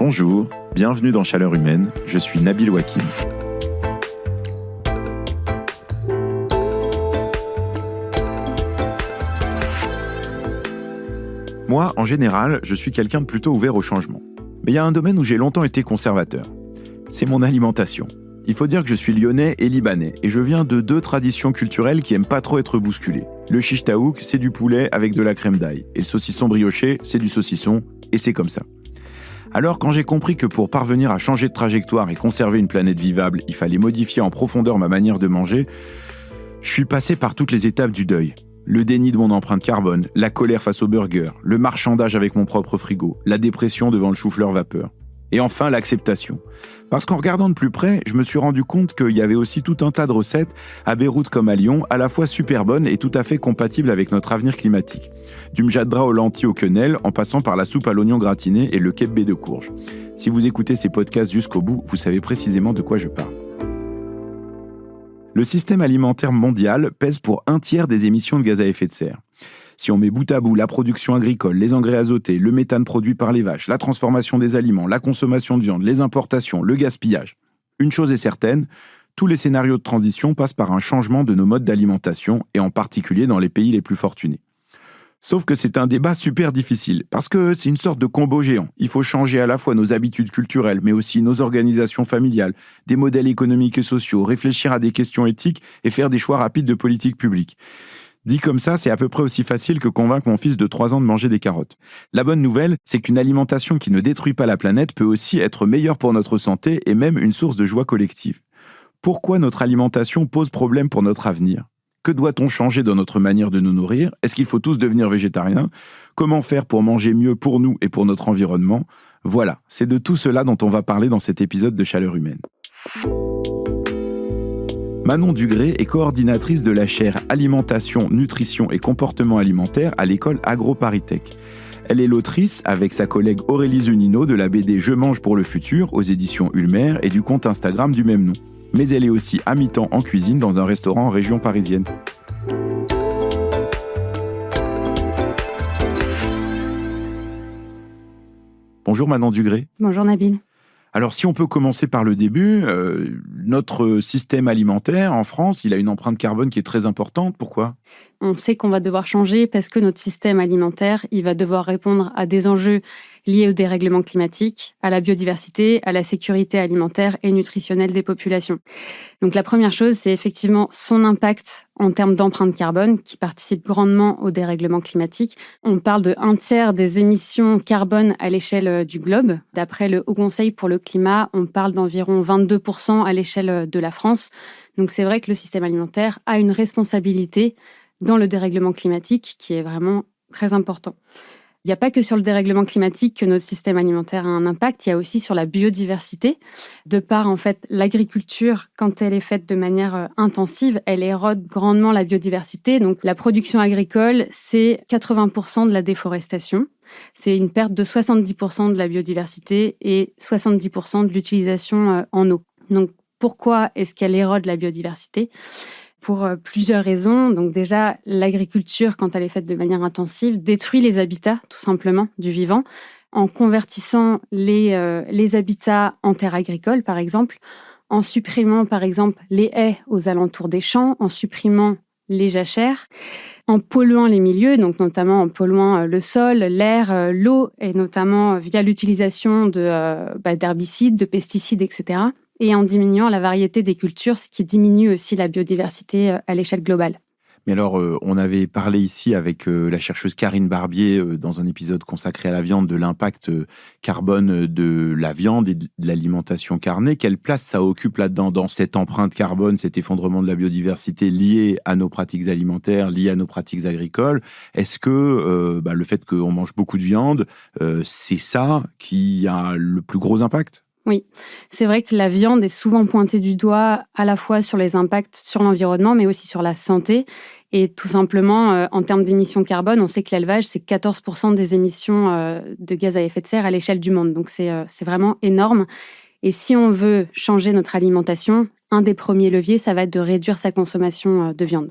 Bonjour, bienvenue dans Chaleur Humaine, je suis Nabil Wakim. Moi, en général, je suis quelqu'un de plutôt ouvert au changement. Mais il y a un domaine où j'ai longtemps été conservateur. C'est mon alimentation. Il faut dire que je suis lyonnais et libanais, et je viens de deux traditions culturelles qui aiment pas trop être bousculées. Le shish taouk, c'est du poulet avec de la crème d'ail, et le saucisson brioché, c'est du saucisson, et c'est comme ça. Alors, quand j'ai compris que pour parvenir à changer de trajectoire et conserver une planète vivable, il fallait modifier en profondeur ma manière de manger, je suis passé par toutes les étapes du deuil. Le déni de mon empreinte carbone, la colère face au burger, le marchandage avec mon propre frigo, la dépression devant le chou-fleur vapeur. Et enfin, l'acceptation. Parce qu'en regardant de plus près, je me suis rendu compte qu'il y avait aussi tout un tas de recettes, à Beyrouth comme à Lyon, à la fois super bonnes et tout à fait compatibles avec notre avenir climatique. Du mjadra aux lentilles au quenelle, en passant par la soupe à l'oignon gratiné et le kebbe de courge. Si vous écoutez ces podcasts jusqu'au bout, vous savez précisément de quoi je parle. Le système alimentaire mondial pèse pour 1/3 des émissions de gaz à effet de serre. Si on met bout à bout la production agricole, les engrais azotés, le méthane produit par les vaches, la transformation des aliments, la consommation de viande, les importations, le gaspillage, une chose est certaine, tous les scénarios de transition passent par un changement de nos modes d'alimentation et en particulier dans les pays les plus fortunés. Sauf que c'est un débat super difficile, parce que c'est une sorte de combo géant. Il faut changer à la fois nos habitudes culturelles, mais aussi nos organisations familiales, des modèles économiques et sociaux, réfléchir à des questions éthiques et faire des choix rapides de politique publique. Dit comme ça, c'est à peu près aussi facile que convaincre mon fils de 3 ans de manger des carottes. La bonne nouvelle, c'est qu'une alimentation qui ne détruit pas la planète peut aussi être meilleure pour notre santé et même une source de joie collective. Pourquoi notre alimentation pose problème pour notre avenir ? Que doit-on changer dans notre manière de nous nourrir ? Est-ce qu'il faut tous devenir végétariens ? Comment faire pour manger mieux pour nous et pour notre environnement ? Voilà, c'est de tout cela dont on va parler dans cet épisode de Chaleur Humaine. Manon Dugré est coordinatrice de la chaire Alimentation, Nutrition et Comportement Alimentaire à l'école AgroParisTech. Elle est l'autrice, avec sa collègue Aurélie Zunino, de la BD Je mange pour le futur aux éditions Ulmer et du compte Instagram du même nom. Mais elle est aussi à mi-temps en cuisine dans un restaurant en région parisienne. Bonjour Manon Dugré. Bonjour Nabil. Alors si on peut commencer par le début, notre système alimentaire en France, il a une empreinte carbone qui est très importante. Pourquoi ? On sait qu'on va devoir changer parce que notre système alimentaire, il va devoir répondre à des enjeux liés au dérèglement climatique, à la biodiversité, à la sécurité alimentaire et nutritionnelle des populations. Donc la première chose, c'est effectivement son impact en termes d'empreinte carbone qui participe grandement au dérèglement climatique. On parle de 1/3 des émissions carbone à l'échelle du globe. D'après le Haut Conseil pour le climat, on parle d'environ 22% à l'échelle de la France. Donc c'est vrai que le système alimentaire a une responsabilité dans le dérèglement climatique qui est vraiment très important. Il n'y a pas que sur le dérèglement climatique que notre système alimentaire a un impact, il y a aussi sur la biodiversité. De par, en fait, l'agriculture, quand elle est faite de manière intensive, elle érode grandement la biodiversité. Donc, la production agricole, c'est 80% de la déforestation. C'est une perte de 70% de la biodiversité et 70% de l'utilisation en eau. Donc, pourquoi est-ce qu'elle érode la biodiversité ? Pour plusieurs raisons. Donc déjà, l'agriculture, quand elle est faite de manière intensive, détruit les habitats, tout simplement, du vivant, en convertissant les habitats en terres agricoles, par exemple, en supprimant, par exemple, les haies aux alentours des champs, en supprimant les jachères, en polluant les milieux, donc notamment en polluant le sol, l'air, l'eau, et notamment via l'utilisation d'herbicides, de pesticides, etc., et en diminuant la variété des cultures, ce qui diminue aussi la biodiversité à l'échelle globale. Mais alors, on avait parlé ici avec la chercheuse Karine Barbier dans un épisode consacré à la viande de l'impact carbone de la viande et de l'alimentation carnée. Quelle place ça occupe là-dedans, dans cette empreinte carbone, cet effondrement de la biodiversité lié à nos pratiques alimentaires, lié à nos pratiques agricoles ? Est-ce que le fait qu'on mange beaucoup de viande, c'est ça qui a le plus gros impact ? Oui, c'est vrai que la viande est souvent pointée du doigt à la fois sur les impacts sur l'environnement, mais aussi sur la santé. Et tout simplement, en termes d'émissions carbone, on sait que l'élevage, c'est 14% des émissions de gaz à effet de serre à l'échelle du monde. Donc, c'est vraiment énorme. Et si on veut changer notre alimentation, un des premiers leviers, ça va être de réduire sa consommation de viande.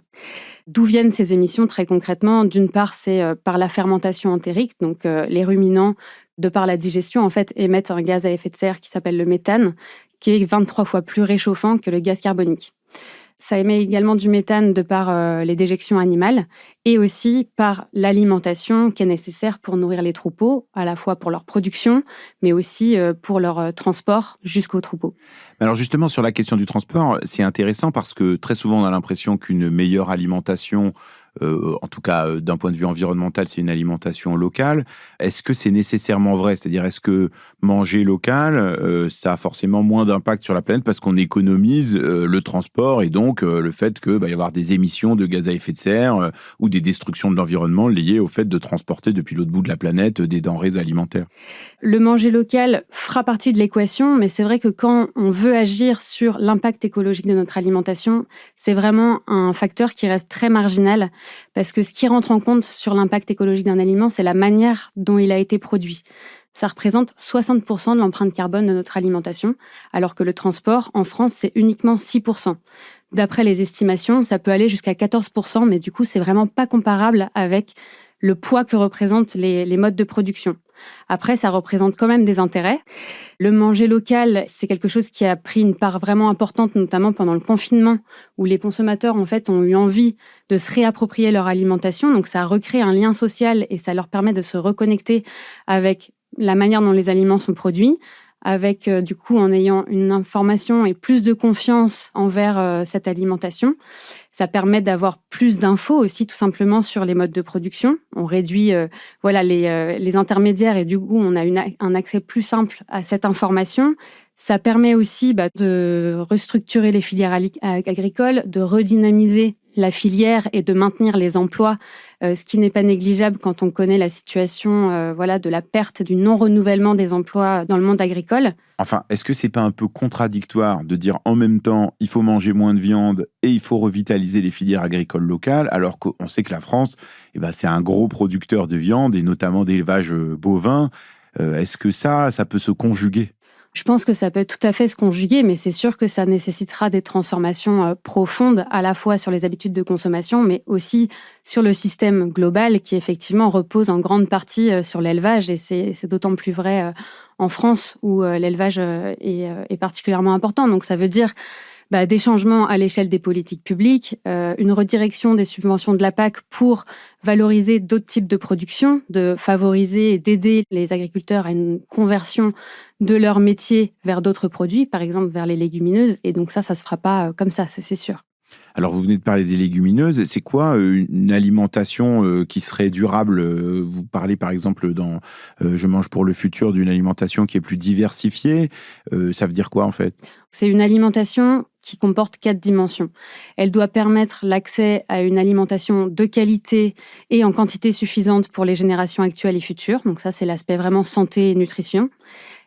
D'où viennent ces émissions très concrètement ? D'une part, c'est par la fermentation entérique, donc les ruminants de par la digestion, en fait, émettent un gaz à effet de serre qui s'appelle le méthane, qui est 23 fois plus réchauffant que le gaz carbonique. Ça émet également du méthane de par les déjections animales et aussi par l'alimentation qui est nécessaire pour nourrir les troupeaux, à la fois pour leur production, mais aussi pour leur transport jusqu'aux troupeaux. Alors justement, sur la question du transport, c'est intéressant parce que très souvent, on a l'impression qu'une meilleure alimentation, en tout cas d'un point de vue environnemental, c'est une alimentation locale. Est-ce que c'est nécessairement vrai? C'est-à-dire, est-ce que manger local, ça a forcément moins d'impact sur la planète parce qu'on économise le transport et donc le fait qu'il va y avoir des émissions de gaz à effet de serre ou des destructions de l'environnement liées au fait de transporter depuis l'autre bout de la planète des denrées alimentaires? Le manger local fera partie de l'équation, mais c'est vrai que quand on veut agir sur l'impact écologique de notre alimentation, c'est vraiment un facteur qui reste très marginal, parce que ce qui rentre en compte sur l'impact écologique d'un aliment, c'est la manière dont il a été produit. Ça représente 60% de l'empreinte carbone de notre alimentation, alors que le transport, en France, c'est uniquement 6%. D'après les estimations, ça peut aller jusqu'à 14%, mais du coup, c'est vraiment pas comparable avec le poids que représentent les modes de production. Après, ça représente quand même des intérêts. Le manger local, c'est quelque chose qui a pris une part vraiment importante, notamment pendant le confinement, où les consommateurs, en fait, ont eu envie de se réapproprier leur alimentation. Donc, ça recrée un lien social et ça leur permet de se reconnecter avec la manière dont les aliments sont produits, avec, du coup, en ayant une information et plus de confiance envers cette alimentation. Ça permet d'avoir plus d'infos aussi, tout simplement, sur les modes de production. On réduit les intermédiaires et du coup, on a un accès plus simple à cette information. Ça permet aussi de restructurer les filières agricoles, de redynamiser la filière et de maintenir les emplois, ce qui n'est pas négligeable quand on connaît la situation de la perte, du non-renouvellement des emplois dans le monde agricole. Enfin, est-ce que c'est pas un peu contradictoire de dire en même temps, il faut manger moins de viande et il faut revitaliser les filières agricoles locales, alors qu'on sait que la France, c'est un gros producteur de viande et notamment d'élevage bovin. Est-ce que ça peut se conjuguer? Je pense que ça peut tout à fait se conjuguer, mais c'est sûr que ça nécessitera des transformations profondes, à la fois sur les habitudes de consommation, mais aussi sur le système global qui, effectivement, repose en grande partie sur l'élevage. Et c'est d'autant plus vrai en France, où l'élevage est particulièrement important. Donc, ça veut dire des changements à l'échelle des politiques publiques, une redirection des subventions de la PAC pour valoriser d'autres types de production, de favoriser et d'aider les agriculteurs à une conversion de leur métier vers d'autres produits, par exemple vers les légumineuses. Et donc ça se fera pas comme ça, c'est sûr. Alors, vous venez de parler des légumineuses. C'est quoi une alimentation qui serait durable? Vous parlez, par exemple, dans Je mange pour le futur, d'une alimentation qui est plus diversifiée. Ça veut dire quoi, en fait? C'est une alimentation qui comporte 4 dimensions. Elle doit permettre l'accès à une alimentation de qualité et en quantité suffisante pour les générations actuelles et futures. Donc ça, c'est l'aspect vraiment santé et nutrition.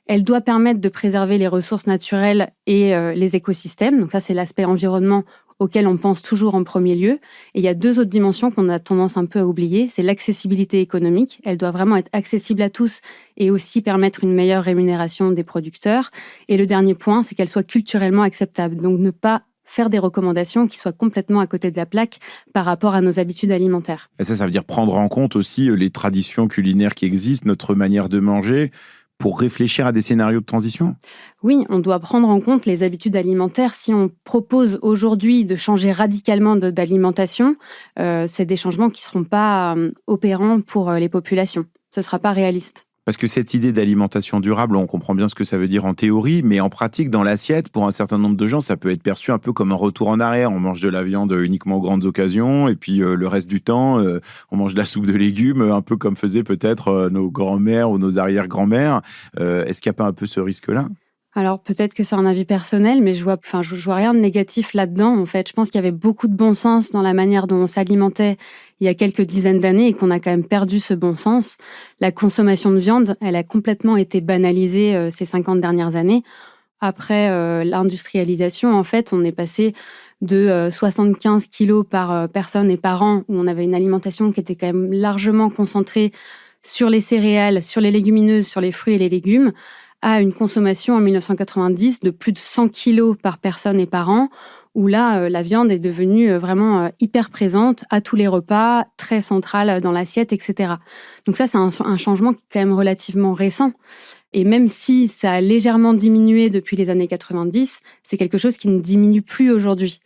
Elle doit permettre de préserver les ressources naturelles et les écosystèmes. Donc ça, c'est l'aspect environnement auquel on pense toujours en premier lieu. Et il y a 2 autres dimensions qu'on a tendance un peu à oublier. C'est l'accessibilité économique. Elle doit vraiment être accessible à tous et aussi permettre une meilleure rémunération des producteurs. Et le dernier point, c'est qu'elle soit culturellement acceptable. Donc ne pas faire des recommandations qui soient complètement à côté de la plaque par rapport à nos habitudes alimentaires. Et ça veut dire prendre en compte aussi les traditions culinaires qui existent, notre manière de manger, pour réfléchir à des scénarios de transition? Oui, on doit prendre en compte les habitudes alimentaires. Si on propose aujourd'hui de changer radicalement d'alimentation, c'est des changements qui ne seront pas opérants pour les populations. Ce ne sera pas réaliste. Parce que cette idée d'alimentation durable, on comprend bien ce que ça veut dire en théorie, mais en pratique, dans l'assiette, pour un certain nombre de gens, ça peut être perçu un peu comme un retour en arrière. On mange de la viande uniquement aux grandes occasions, et puis le reste du temps, on mange de la soupe de légumes, un peu comme faisaient peut-être nos grands-mères ou nos arrière-grands-mères. Est-ce qu'il n'y a pas un peu ce risque-là? Alors peut-être que c'est un avis personnel, mais je vois rien de négatif là-dedans. En fait, je pense qu'il y avait beaucoup de bon sens dans la manière dont on s'alimentait il y a quelques dizaines d'années et qu'on a quand même perdu ce bon sens. La consommation de viande, elle a complètement été banalisée ces 50 dernières années. Après l'industrialisation, en fait, on est passé de 75 kilos par personne et par an, où on avait une alimentation qui était quand même largement concentrée sur les céréales, sur les légumineuses, sur les fruits et les légumes, à une consommation en 1990 de plus de 100 kilos par personne et par an, où là, la viande est devenue vraiment hyper présente à tous les repas, très centrale dans l'assiette, etc. Donc ça, c'est un changement qui est quand même relativement récent. Et même si ça a légèrement diminué depuis les années 90, c'est quelque chose qui ne diminue plus aujourd'hui.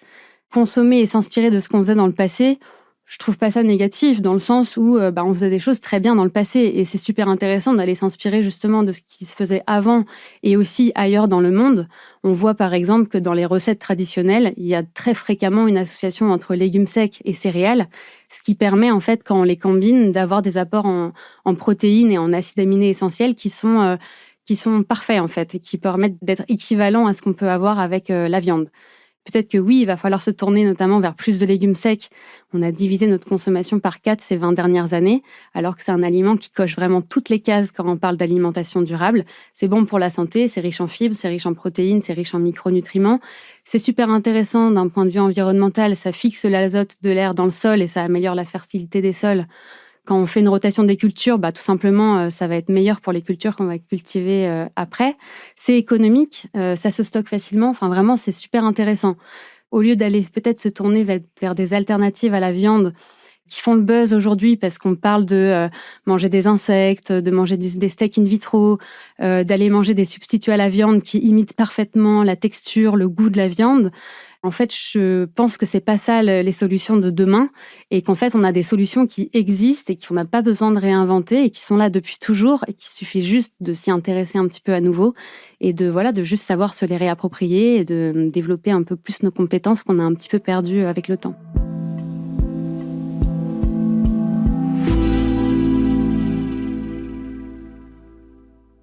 Consommer et s'inspirer de ce qu'on faisait dans le passé, je trouve pas ça négatif, dans le sens où on faisait des choses très bien dans le passé. Et c'est super intéressant d'aller s'inspirer justement de ce qui se faisait avant et aussi ailleurs dans le monde. On voit par exemple que dans les recettes traditionnelles, il y a très fréquemment une association entre légumes secs et céréales, ce qui permet en fait, quand on les combine, d'avoir des apports en protéines et en acides aminés essentiels qui sont parfaits en fait et qui permettent d'être équivalents à ce qu'on peut avoir avec la viande. Peut-être que oui, il va falloir se tourner notamment vers plus de légumes secs. On a divisé notre consommation par 4 ces 20 dernières années, alors que c'est un aliment qui coche vraiment toutes les cases quand on parle d'alimentation durable. C'est bon pour la santé, c'est riche en fibres, c'est riche en protéines, c'est riche en micronutriments. C'est super intéressant d'un point de vue environnemental, ça fixe l'azote de l'air dans le sol et ça améliore la fertilité des sols. Quand on fait une rotation des cultures, tout simplement, ça va être meilleur pour les cultures qu'on va cultiver après. C'est économique, ça se stocke facilement. Enfin, vraiment, c'est super intéressant. Au lieu d'aller peut-être se tourner vers des alternatives à la viande qui font le buzz aujourd'hui parce qu'on parle de manger des insectes, de manger des steaks in vitro, d'aller manger des substituts à la viande qui imitent parfaitement la texture, le goût de la viande. En fait, je pense que c'est pas ça les solutions de demain et qu'en fait, on a des solutions qui existent et qu'on n'a pas besoin de réinventer et qui sont là depuis toujours et qu'il suffit juste de s'y intéresser un petit peu à nouveau et de juste savoir se les réapproprier et de développer un peu plus nos compétences qu'on a un petit peu perdues avec le temps.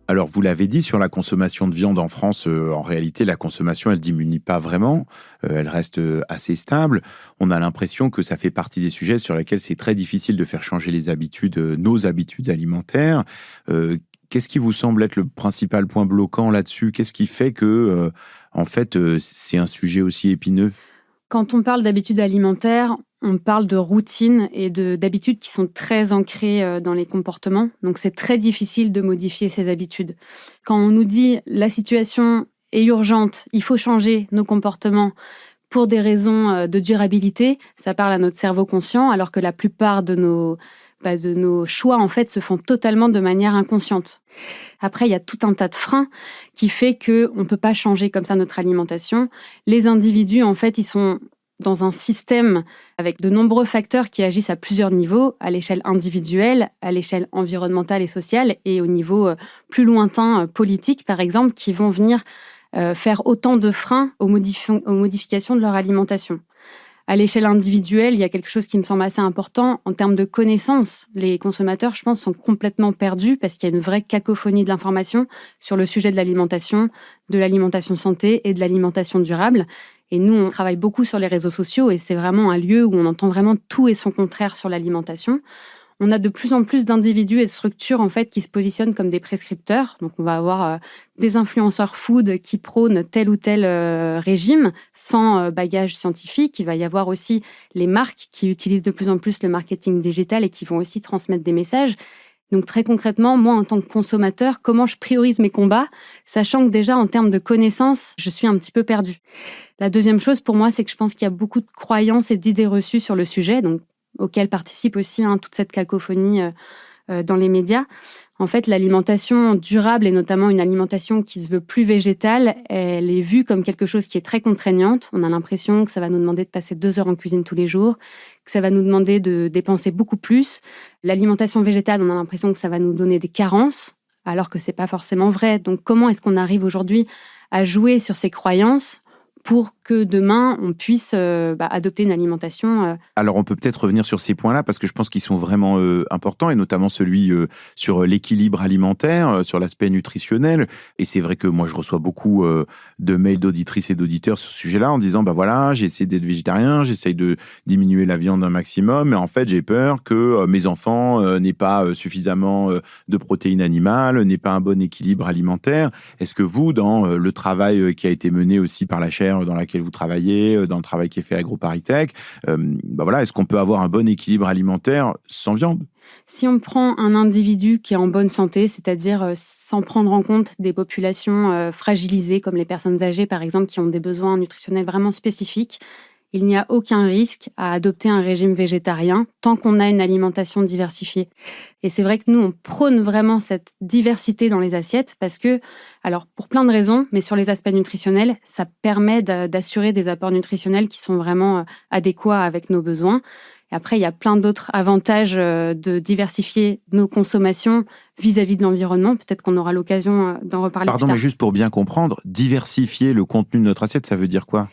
Alors, vous l'avez dit, sur la consommation de viande en France, en réalité, la consommation, elle diminue pas vraiment. Elle reste assez stable. On a l'impression que ça fait partie des sujets sur lesquels c'est très difficile de faire changer les habitudes, nos habitudes alimentaires. Qu'est-ce qui vous semble être le principal point bloquant là-dessus? Qu'est-ce qui fait que, c'est un sujet aussi épineux? Quand on parle d'habitudes alimentaires, on parle de routines et d'habitudes qui sont très ancrées dans les comportements. Donc, c'est très difficile de modifier ces habitudes. Quand on nous dit la situation est urgente, il faut changer nos comportements pour des raisons de durabilité, ça parle à notre cerveau conscient, alors que la plupart de nos choix, en fait, se font totalement de manière inconsciente. Après, il y a tout un tas de freins qui fait qu'on ne peut pas changer comme ça notre alimentation. Les individus, en fait, ils sont dans un système avec de nombreux facteurs qui agissent à plusieurs niveaux, à l'échelle individuelle, à l'échelle environnementale et sociale, et au niveau plus lointain politique, par exemple, qui vont venir faire autant de freins aux modifications de leur alimentation. À l'échelle individuelle, il y a quelque chose qui me semble assez important. En termes de connaissances, les consommateurs, je pense, sont complètement perdus parce qu'il y a une vraie cacophonie de l'information sur le sujet de l'alimentation santé et de l'alimentation durable. Et nous, on travaille beaucoup sur les réseaux sociaux et c'est vraiment un lieu où on entend vraiment tout et son contraire sur l'alimentation. On a de plus en plus d'individus et de structures en fait qui se positionnent comme des prescripteurs. Donc, on va avoir des influenceurs food qui prônent tel ou tel régime sans bagage scientifique. Il va y avoir aussi les marques qui utilisent de plus en plus le marketing digital et qui vont aussi transmettre des messages. Donc, très concrètement, moi, en tant que consommateur, comment je priorise mes combats, sachant que déjà, en termes de connaissances, je suis un petit peu perdue. La deuxième chose, pour moi, c'est que je pense qu'il y a beaucoup de croyances et d'idées reçues sur le sujet, donc auquel participe aussi toute cette cacophonie dans les médias. En fait, l'alimentation durable, et notamment une alimentation qui se veut plus végétale, elle est vue comme quelque chose qui est très contraignante. On a l'impression que ça va nous demander de passer 2 heures en cuisine tous les jours, que ça va nous demander de dépenser beaucoup plus. L'alimentation végétale, on a l'impression que ça va nous donner des carences, alors que c'est pas forcément vrai. Donc, comment est-ce qu'on arrive aujourd'hui à jouer sur ces croyances pour que demain, on puisse adopter une alimentation. Alors, on peut peut-être revenir sur ces points-là, parce que je pense qu'ils sont vraiment importants, et notamment celui sur l'équilibre alimentaire, sur l'aspect nutritionnel. Et c'est vrai que moi, je reçois beaucoup de mails d'auditrices et d'auditeurs sur ce sujet-là, en disant, j'ai essayé d'être végétarien, j'essaye de diminuer la viande un maximum, mais en fait, j'ai peur que mes enfants n'aient pas suffisamment de protéines animales, n'aient pas un bon équilibre alimentaire. Est-ce que vous, dans le travail qui a été mené aussi par la chaire dans laquelle vous travaillez, dans le travail qui est fait à AgroParisTech, est-ce qu'on peut avoir un bon équilibre alimentaire sans viande ? Si on prend un individu qui est en bonne santé, c'est-à-dire sans prendre en compte des populations fragilisées, comme les personnes âgées par exemple, qui ont des besoins nutritionnels vraiment spécifiques, il n'y a aucun risque à adopter un régime végétarien tant qu'on a une alimentation diversifiée. Et c'est vrai que nous, on prône vraiment cette diversité dans les assiettes parce que, alors pour plein de raisons, mais sur les aspects nutritionnels, ça permet d'assurer des apports nutritionnels qui sont vraiment adéquats avec nos besoins. Et après, il y a plein d'autres avantages de diversifier nos consommations vis-à-vis de l'environnement. Peut-être qu'on aura l'occasion d'en reparler plus tard. Pardon, mais juste pour bien comprendre, diversifier le contenu de notre assiette, ça veut dire quoi ?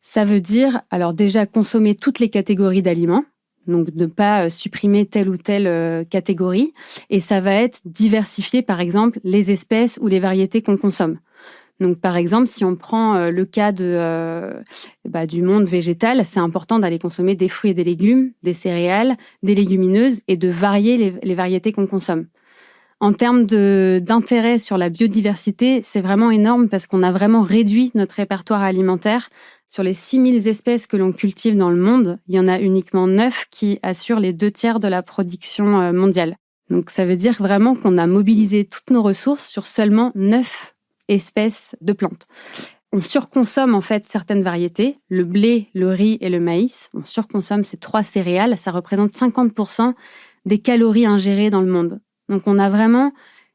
Ça veut dire, alors déjà, consommer toutes les catégories d'aliments, donc ne pas supprimer telle ou telle catégorie. Et ça va être diversifier, par exemple, les espèces ou les variétés qu'on consomme. Donc, par exemple, si on prend le cas du monde végétal, c'est important d'aller consommer des fruits et des légumes, des céréales, des légumineuses et de varier les variétés qu'on consomme. En termes d'intérêt sur la biodiversité, c'est vraiment énorme parce qu'on a vraiment réduit notre répertoire alimentaire. Sur les 6000 espèces que l'on cultive dans le monde, il y en a uniquement 9 qui assurent les 2/3 de la production mondiale. Donc ça veut dire vraiment qu'on a mobilisé toutes nos ressources sur seulement 9 espèces de plantes. On surconsomme en fait certaines variétés, le blé, le riz et le maïs. On surconsomme ces 3 céréales, ça représente 50% des calories ingérées dans le monde. Donc on a vraiment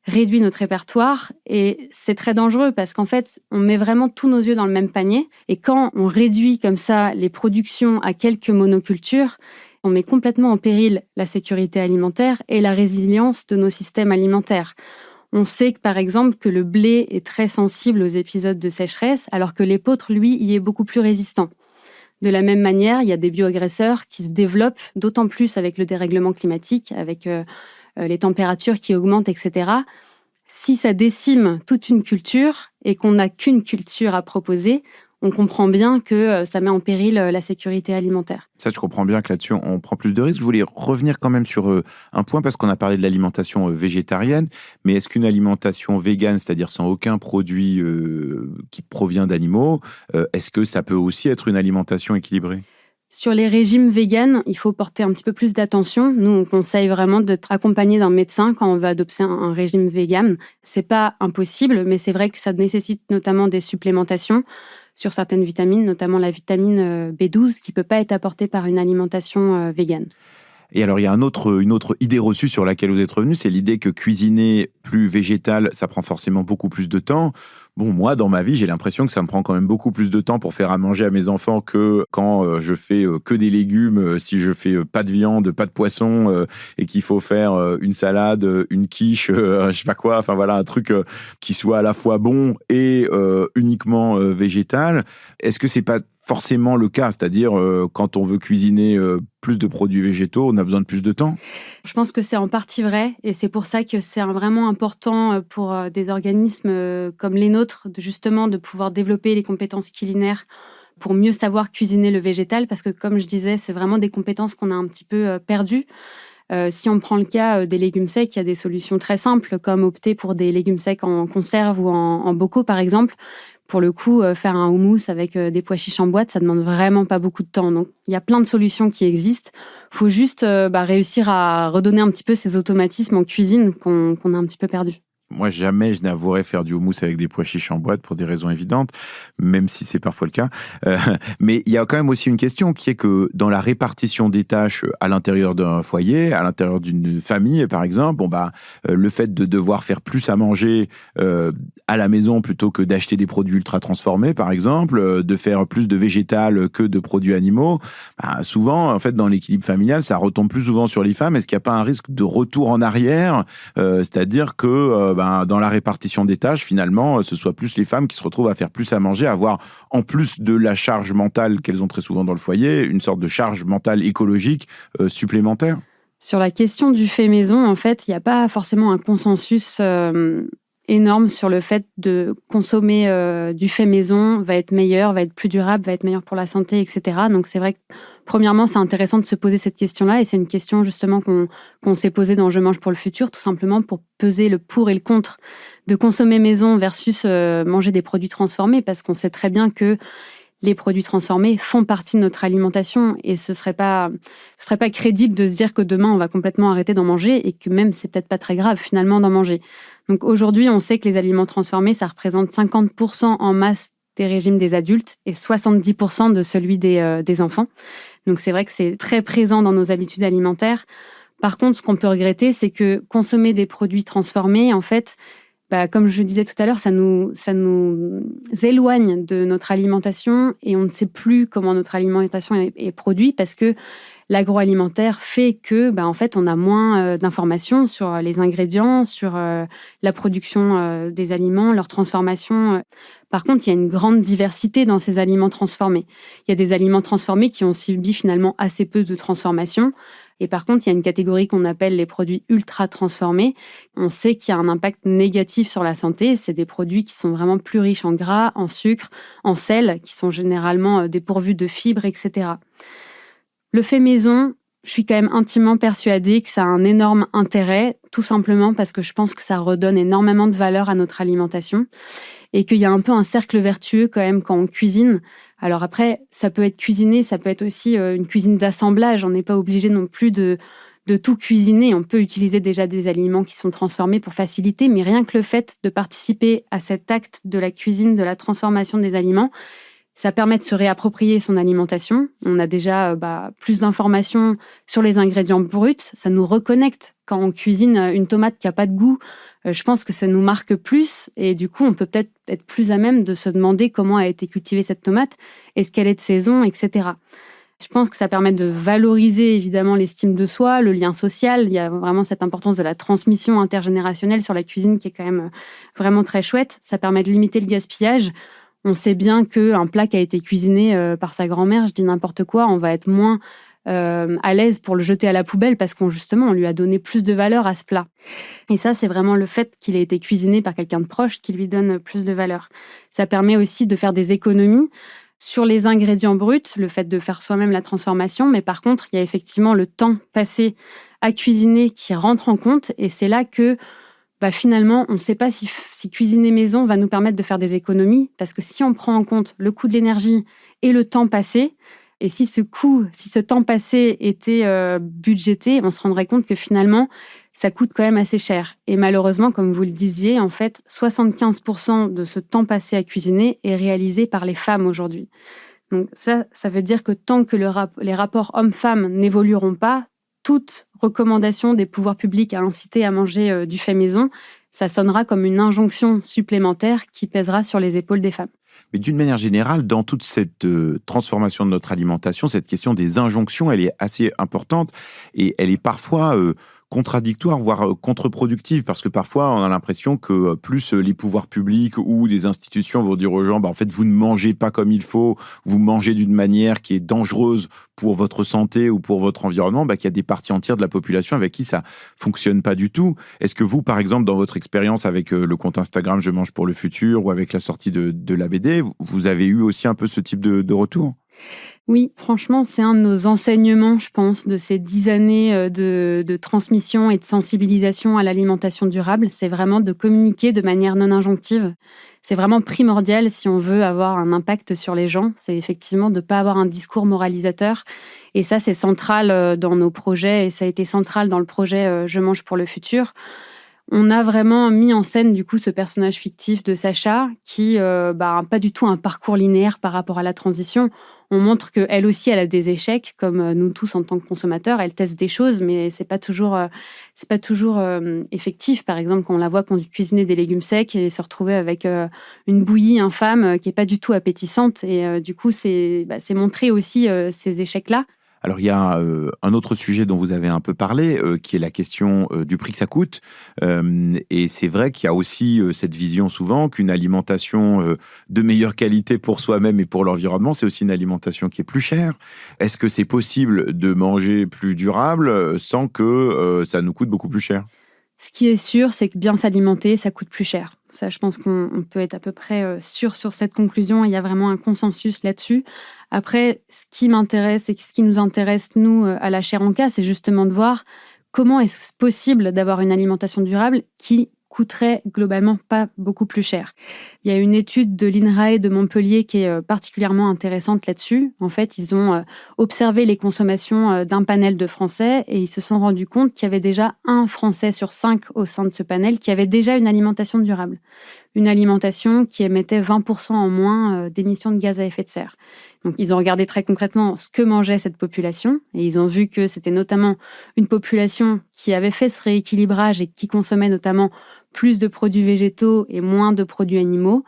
réduit notre répertoire et c'est très dangereux parce qu'en fait, on met vraiment tous nos œufs dans le même panier et quand on réduit comme ça les productions à quelques monocultures, on met complètement en péril la sécurité alimentaire et la résilience de nos systèmes alimentaires. On sait que, par exemple, que le blé est très sensible aux épisodes de sécheresse alors que l'épeautre, lui, y est beaucoup plus résistant. De la même manière, il y a des bioagresseurs qui se développent d'autant plus avec le dérèglement climatique, avec les températures qui augmentent, etc. Si ça décime toute une culture et qu'on n'a qu'une culture à proposer, on comprend bien que ça met en péril la sécurité alimentaire. Ça, je comprends bien que là-dessus, on prend plus de risques. Je voulais revenir quand même sur un point, parce qu'on a parlé de l'alimentation végétarienne, mais est-ce qu'une alimentation végane, c'est-à-dire sans aucun produit qui provient d'animaux, est-ce que ça peut aussi être une alimentation équilibrée ? Sur les régimes véganes, il faut porter un petit peu plus d'attention. Nous, on conseille vraiment d'être accompagné d'un médecin quand on veut adopter un régime végane. C'est pas impossible, mais c'est vrai que ça nécessite notamment des supplémentations sur certaines vitamines, notamment la vitamine B12, qui peut pas être apportée par une alimentation végane. Et alors, il y a une autre idée reçue sur laquelle vous êtes revenu, c'est l'idée que cuisiner plus végétal, ça prend forcément beaucoup plus de temps. Bon, moi, dans ma vie, j'ai l'impression que ça me prend quand même beaucoup plus de temps pour faire à manger à mes enfants que quand je fais que des légumes, si je fais pas de viande, pas de poisson, et qu'il faut faire une salade, une quiche, je sais pas quoi, enfin voilà, un truc qui soit à la fois bon et uniquement végétal. Est-ce que c'est pas forcément le cas, c'est-à-dire quand on veut cuisiner plus de produits végétaux, on a besoin de plus de temps ? Je pense que c'est en partie vrai et c'est pour ça que c'est vraiment important pour des organismes comme les nôtres de pouvoir développer les compétences culinaires pour mieux savoir cuisiner le végétal parce que comme je disais, c'est vraiment des compétences qu'on a un petit peu perdues. Si on prend le cas des légumes secs, il y a des solutions très simples comme opter pour des légumes secs en conserve ou en bocaux par exemple. Pour le coup, faire un houmous avec des pois chiches en boîte, ça demande vraiment pas beaucoup de temps. Donc, il y a plein de solutions qui existent. Il faut juste réussir à redonner un petit peu ces automatismes en cuisine qu'on a un petit peu perdus. Moi, jamais je n'avouerais faire du houmous avec des pois chiches en boîte pour des raisons évidentes, même si c'est parfois le cas. Mais il y a quand même aussi une question qui est que dans la répartition des tâches à l'intérieur d'un foyer, à l'intérieur d'une famille, par exemple, le fait de devoir faire plus à manger à la maison plutôt que d'acheter des produits ultra transformés, par exemple, de faire plus de végétal que de produits animaux, souvent, en fait, dans l'équilibre familial, ça retombe plus souvent sur les femmes. Est-ce qu'il n'y a pas un risque de retour en arrière, c'est-à-dire que dans la répartition des tâches, finalement, ce soit plus les femmes qui se retrouvent à faire plus à manger, à avoir, en plus de la charge mentale qu'elles ont très souvent dans le foyer, une sorte de charge mentale écologique supplémentaire? Sur la question du fait maison, en fait, il n'y a pas forcément un consensus énorme sur le fait de consommer du fait maison va être meilleur, va être plus durable, va être meilleur pour la santé, etc. Donc c'est vrai que premièrement, c'est intéressant de se poser cette question-là et c'est une question justement qu'on s'est posée dans Je mange pour le futur, tout simplement pour peser le pour et le contre de consommer maison versus manger des produits transformés parce qu'on sait très bien que les produits transformés font partie de notre alimentation et ce serait pas crédible de se dire que demain on va complètement arrêter d'en manger et que même c'est peut-être pas très grave finalement d'en manger. Donc aujourd'hui, on sait que les aliments transformés, ça représente 50% en masse des régimes des adultes et 70% de celui des enfants. Donc c'est vrai que c'est très présent dans nos habitudes alimentaires. Par contre, ce qu'on peut regretter, c'est que consommer des produits transformés, en fait, comme je disais tout à l'heure, ça nous éloigne de notre alimentation et on ne sait plus comment notre alimentation est produite parce que l'agroalimentaire fait que, en fait, on a moins d'informations sur les ingrédients, sur la production des aliments, leur transformation. Par contre, il y a une grande diversité dans ces aliments transformés. Il y a des aliments transformés qui ont subi finalement assez peu de transformation. Et par contre, il y a une catégorie qu'on appelle les produits ultra transformés. On sait qu'il y a un impact négatif sur la santé. C'est des produits qui sont vraiment plus riches en gras, en sucre, en sel, qui sont généralement dépourvus de fibres, etc. Le fait maison, je suis quand même intimement persuadée que ça a un énorme intérêt, tout simplement parce que je pense que ça redonne énormément de valeur à notre alimentation et qu'il y a un peu un cercle vertueux quand même quand on cuisine. Alors après, ça peut être cuisiné, ça peut être aussi une cuisine d'assemblage. On n'est pas obligé non plus de tout cuisiner. On peut utiliser déjà des aliments qui sont transformés pour faciliter, mais rien que le fait de participer à cet acte de la cuisine, de la transformation des aliments, ça permet de se réapproprier son alimentation. On a déjà plus d'informations sur les ingrédients bruts. Ça nous reconnecte. Quand on cuisine une tomate qui n'a pas de goût, je pense que ça nous marque plus. Et du coup, on peut peut-être être plus à même de se demander comment a été cultivée cette tomate, est-ce qu'elle est de saison, etc. Je pense que ça permet de valoriser évidemment l'estime de soi, le lien social. Il y a vraiment cette importance de la transmission intergénérationnelle sur la cuisine qui est quand même vraiment très chouette. Ça permet de limiter le gaspillage. On sait bien qu'un plat qui a été cuisiné par sa grand-mère, je dis n'importe quoi, on va être moins à l'aise pour le jeter à la poubelle parce qu'on lui a donné plus de valeur à ce plat. Et ça, c'est vraiment le fait qu'il ait été cuisiné par quelqu'un de proche qui lui donne plus de valeur. Ça permet aussi de faire des économies sur les ingrédients bruts, le fait de faire soi-même la transformation. Mais par contre, il y a effectivement le temps passé à cuisiner qui rentre en compte. Et c'est là que finalement, on ne sait pas si cuisiner maison va nous permettre de faire des économies, parce que si on prend en compte le coût de l'énergie et le temps passé, et si ce temps passé était budgété, on se rendrait compte que finalement, ça coûte quand même assez cher. Et malheureusement, comme vous le disiez, en fait, 75% de ce temps passé à cuisiner est réalisé par les femmes aujourd'hui. Donc ça veut dire que tant que les rapports hommes-femmes n'évolueront pas, toute recommandation des pouvoirs publics à inciter à manger du fait maison, ça sonnera comme une injonction supplémentaire qui pèsera sur les épaules des femmes. Mais d'une manière générale, dans toute cette transformation de notre alimentation, cette question des injonctions, elle est assez importante et elle est parfois contradictoire, voire contre-productive, parce que parfois on a l'impression que plus les pouvoirs publics ou des institutions vont dire aux gens, en fait vous ne mangez pas comme il faut, vous mangez d'une manière qui est dangereuse pour votre santé ou pour votre environnement, qu'il y a des parties entières de la population avec qui ça fonctionne pas du tout. Est-ce que vous, par exemple, dans votre expérience avec le compte Instagram Je mange pour le futur ou avec la sortie de la BD, vous avez eu aussi un peu ce type de retour ? Oui, franchement, c'est un de nos enseignements, je pense, de ces 10 années de transmission et de sensibilisation à l'alimentation durable. C'est vraiment de communiquer de manière non injonctive. C'est vraiment primordial si on veut avoir un impact sur les gens. C'est effectivement de ne pas avoir un discours moralisateur. Et ça, c'est central dans nos projets et ça a été central dans le projet Je mange pour le futur. On a vraiment mis en scène du coup ce personnage fictif de Sacha qui n'a pas du tout un parcours linéaire par rapport à la transition. On montre qu'elle aussi, elle a des échecs, comme nous tous en tant que consommateurs. Elle teste des choses, mais c'est pas toujours effectif. Par exemple, quand on la voit cuisiner des légumes secs et se retrouver avec une bouillie infâme qui est pas du tout appétissante. Et du coup, c'est montrer aussi ces échecs-là. Alors, il y a un autre sujet dont vous avez un peu parlé, qui est la question du prix que ça coûte. Et c'est vrai qu'il y a aussi cette vision souvent qu'une alimentation de meilleure qualité pour soi-même et pour l'environnement, c'est aussi une alimentation qui est plus chère. Est-ce que c'est possible de manger plus durable sans que ça nous coûte beaucoup plus cher ? Ce qui est sûr, c'est que bien s'alimenter, ça coûte plus cher. Ça, je pense qu'on peut être à peu près sûr sur cette conclusion. Il y a vraiment un consensus là-dessus. Après, ce qui m'intéresse et ce qui nous intéresse, nous, à la Chaire en Cas, c'est justement de voir comment est-ce possible d'avoir une alimentation durable qui coûterait globalement pas beaucoup plus cher. Il y a une étude de l'INRAE de Montpellier qui est particulièrement intéressante là-dessus. En fait, ils ont observé les consommations d'un panel de Français et ils se sont rendus compte qu'il y avait déjà un Français sur 5 au sein de ce panel qui avait déjà une alimentation durable. Une alimentation qui émettait 20% en moins d'émissions de gaz à effet de serre. Donc, ils ont regardé très concrètement ce que mangeait cette population et ils ont vu que c'était notamment une population qui avait fait ce rééquilibrage et qui consommait notamment plus de produits végétaux et moins de produits animaux,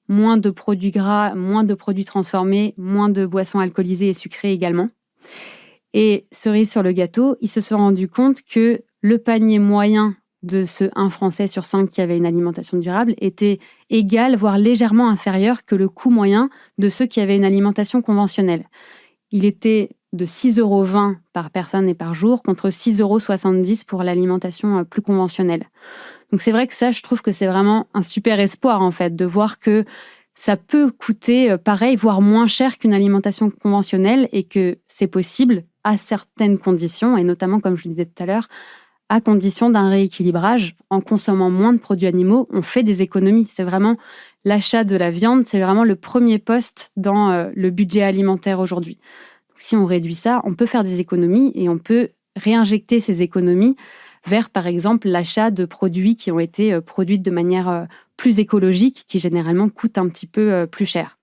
moins de produits gras, moins de produits transformés, moins de boissons alcoolisées et sucrées également. Et cerise sur le gâteau, ils se sont rendus compte que le panier moyen de ce 1 Français sur 5 qui avait une alimentation durable était égal, voire légèrement inférieur que le coût moyen de ceux qui avaient une alimentation conventionnelle. Il était de 6,20 € par personne et par jour contre 6,70 € pour l'alimentation plus conventionnelle. Donc c'est vrai que ça, je trouve que c'est vraiment un super espoir en fait, de voir que ça peut coûter pareil, voire moins cher qu'une alimentation conventionnelle et que c'est possible à certaines conditions et notamment, comme je le disais tout à l'heure, à condition d'un rééquilibrage. En consommant moins de produits animaux, on fait des économies. C'est vraiment l'achat de la viande, c'est vraiment le premier poste dans le budget alimentaire aujourd'hui. Si on réduit ça, on peut faire des économies et on peut réinjecter ces économies vers, par exemple, l'achat de produits qui ont été produits de manière plus écologique, qui généralement coûtent un petit peu plus cher.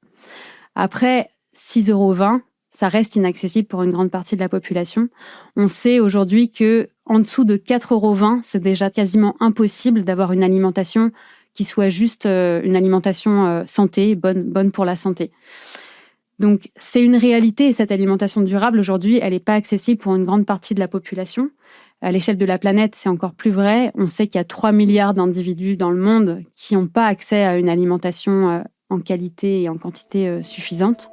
Après, 6,20 €, ça reste inaccessible pour une grande partie de la population. On sait aujourd'hui qu'en dessous de 4,20 €, c'est déjà quasiment impossible d'avoir une alimentation qui soit juste une alimentation santé, bonne pour la santé. Donc, c'est une réalité et cette alimentation durable, aujourd'hui, elle n'est pas accessible pour une grande partie de la population. À l'échelle de la planète, c'est encore plus vrai. On sait qu'il y a 3 milliards d'individus dans le monde qui n'ont pas accès à une alimentation en qualité et en quantité suffisante.